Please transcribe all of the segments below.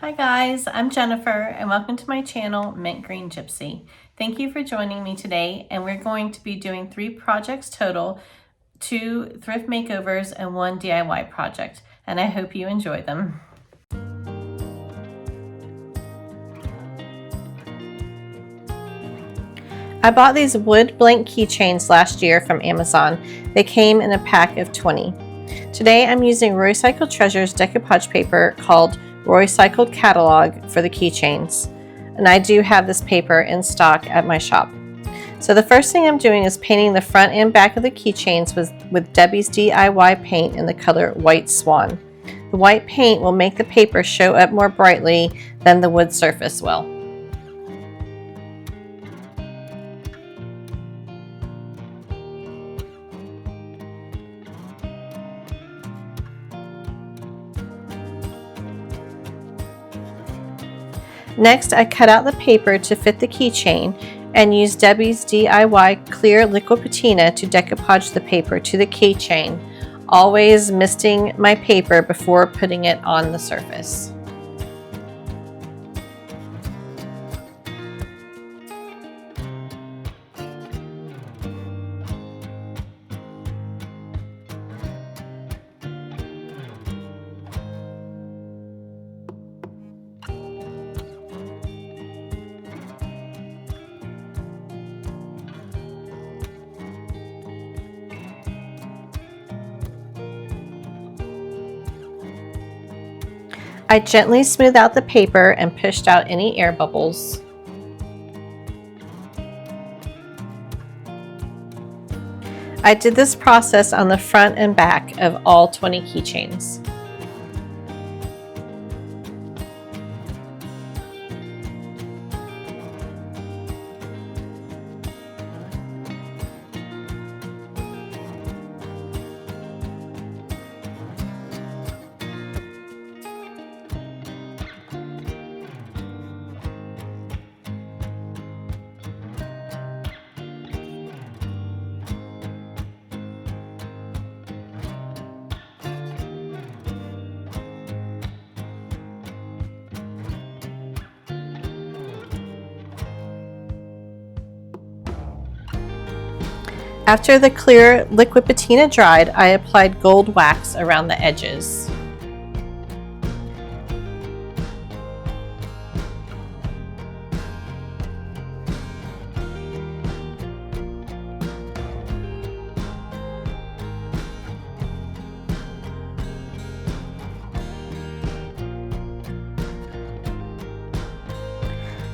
Hi guys, I'm Jennifer and welcome to my channel, Mint Green Gypsy. Thank you for joining me today, and we're going to be doing 3 projects total, 2 thrift makeovers and 1 DIY project, and I hope you enjoy them. I bought these wood blank keychains last year from Amazon. They came in a pack of 20. Today I'm using Roycycled Treasures decoupage paper called Roycycled Catalog for the keychains, and I do have this paper in stock at my shop. So the first thing I'm doing is painting the front and back of the keychains with Debi's DIY paint in the color White Swan. The white paint will make the paper show up more brightly than the wood surface will. Next, I cut out the paper to fit the keychain and used Debi's DIY clear liquid patina to decoupage the paper to the keychain, always misting my paper before putting it on the surface. I gently smoothed out the paper and pushed out any air bubbles. I did this process on the front and back of all 20 keychains. After the clear liquid patina dried, I applied gold wax around the edges.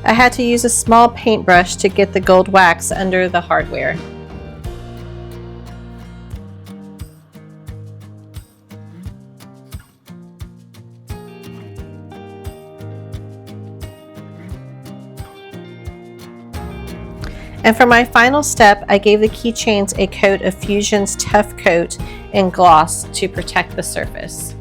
I had to use a small paintbrush to get the gold wax under the hardware. And for my final step, I gave the keychains a coat of Fusion's Tough Coat and gloss to protect the surface.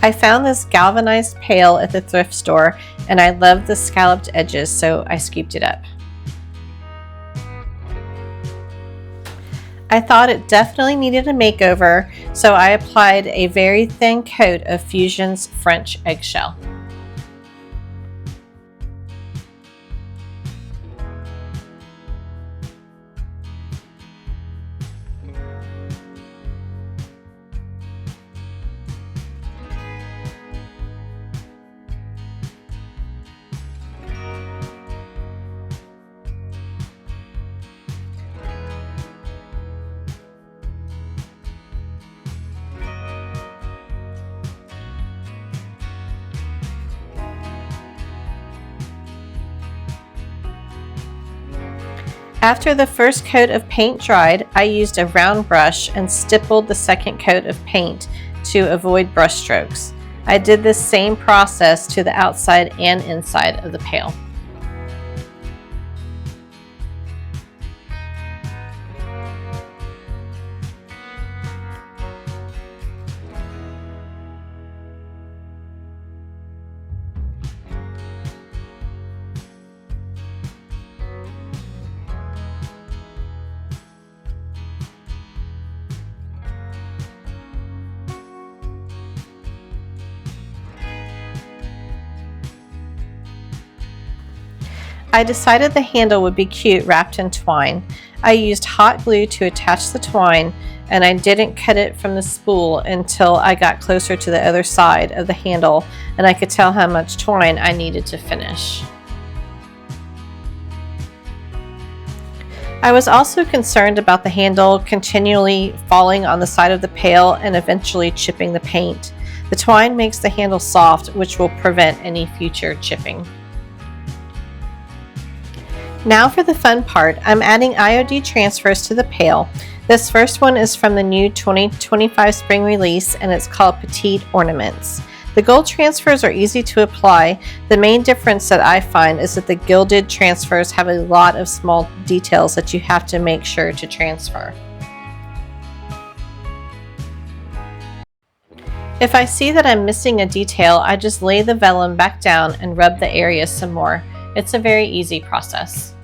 I found this galvanized pail at the thrift store and I loved the scalloped edges, so I scooped it up. I thought it definitely needed a makeover, so I applied a very thin coat of Fusion's French Eggshell. After the first coat of paint dried, I used a round brush and stippled the second coat of paint to avoid brush strokes. I did this same process to the outside and inside of the pail. I decided the handle would be cute wrapped in twine. I used hot glue to attach the twine, and I didn't cut it from the spool until I got closer to the other side of the handle and I could tell how much twine I needed to finish. I was also concerned about the handle continually falling on the side of the pail and eventually chipping the paint. The twine makes the handle soft, which will prevent any future chipping. Now for the fun part, I'm adding IOD transfers to the pail. This first one is from the new 2025 spring release and it's called Petits Ornements. The gold transfers are easy to apply. The main difference that I find is that the gilded transfers have a lot of small details that you have to make sure to transfer. If I see that I'm missing a detail, I just lay the vellum back down and rub the area some more. It's a very easy process.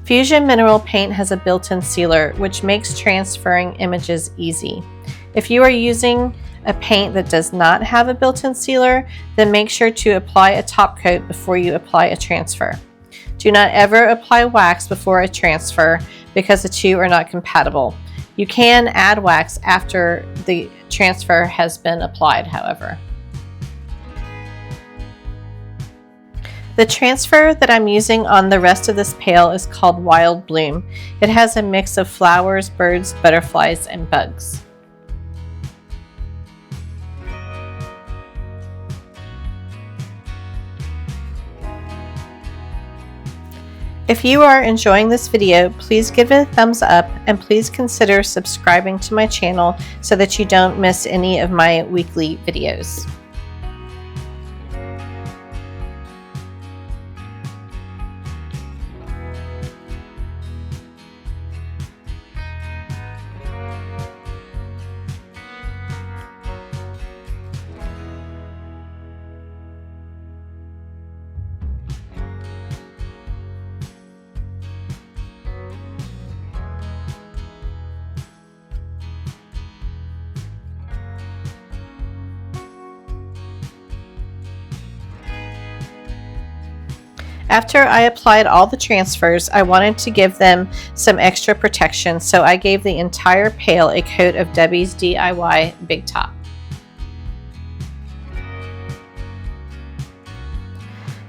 Fusion Mineral Paint has a built-in sealer, which makes transferring images easy. If you are using a paint that does not have a built-in sealer, then make sure to apply a top coat before you apply a transfer. Do not ever apply wax before a transfer because the two are not compatible. You can add wax after the transfer has been applied, however. The transfer that I'm using on the rest of this pail is called Wilde Bloom. It has a mix of flowers, birds, butterflies, and bugs. If you are enjoying this video, please give it a thumbs up and please consider subscribing to my channel so that you don't miss any of my weekly videos. After I applied all the transfers, I wanted to give them some extra protection, so I gave the entire pail a coat of Debi's DIY Big Top.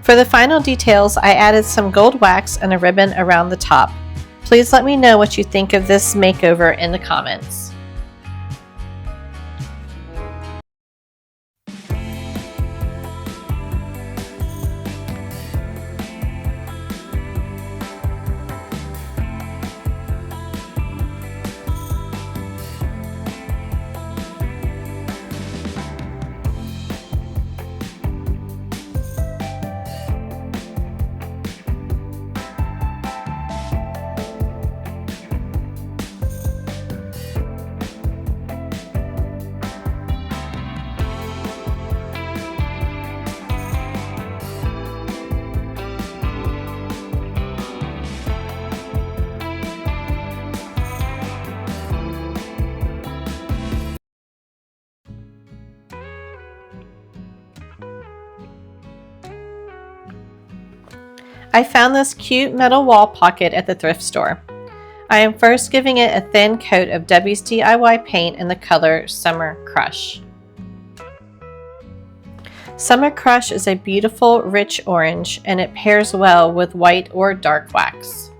For the final details, I added some gold wax and a ribbon around the top. Please let me know what you think of this makeover in the comments. I found this cute metal wall pocket at the thrift store. I am first giving it a thin coat of Debi's DIY paint in the color Summer Crush. Summer Crush is a beautiful, rich orange, and it pairs well with white or dark wax.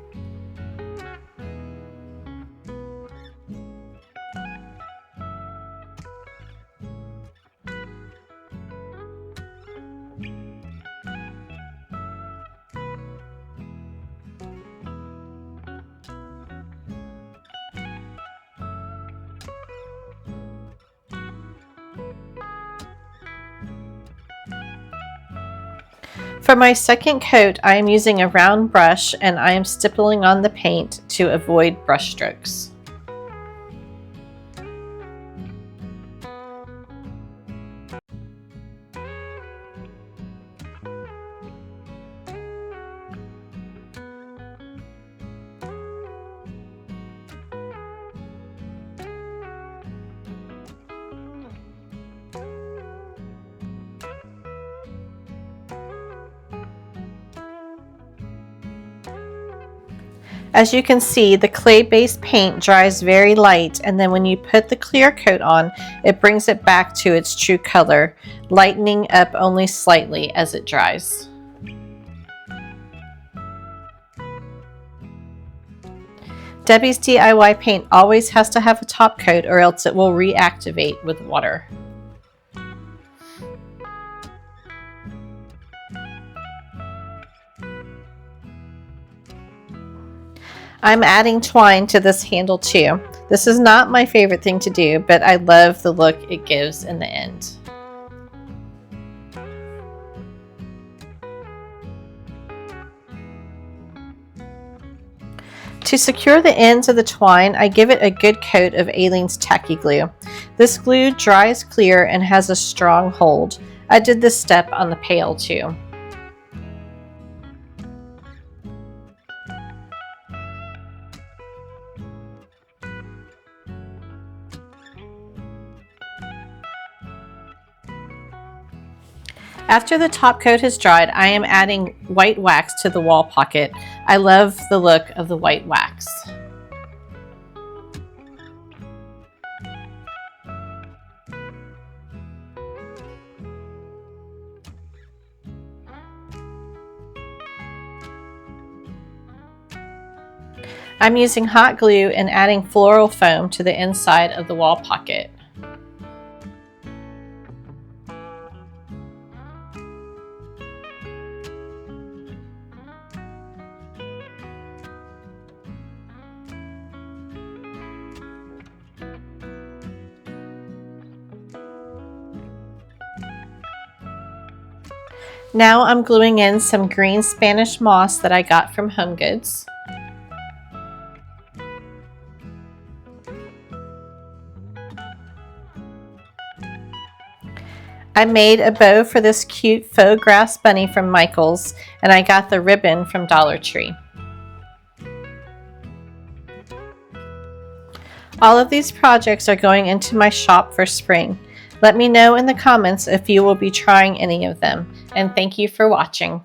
For my second coat, I am using a round brush and I am stippling on the paint to avoid brush strokes. As you can see, the clay-based paint dries very light, and then when you put the clear coat on, it brings it back to its true color, lightening up only slightly as it dries. Debi's DIY paint always has to have a top coat or else it will reactivate with water. I'm adding twine to this handle too. This is not my favorite thing to do, but I love the look it gives in the end. To secure the ends of the twine, I give it a good coat of Aleen's Tacky glue. This glue dries clear and has a strong hold. I did this step on the pail too. After the top coat has dried, I am adding white wax to the wall pocket. I love the look of the white wax. I'm using hot glue and adding floral foam to the inside of the wall pocket. Now I'm gluing in some green Spanish moss that I got from HomeGoods. I made a bow for this cute faux grass bunny from Michael's, and I got the ribbon from Dollar Tree. All of these projects are going into my shop for spring. Let me know in the comments if you will be trying any of them, and thank you for watching.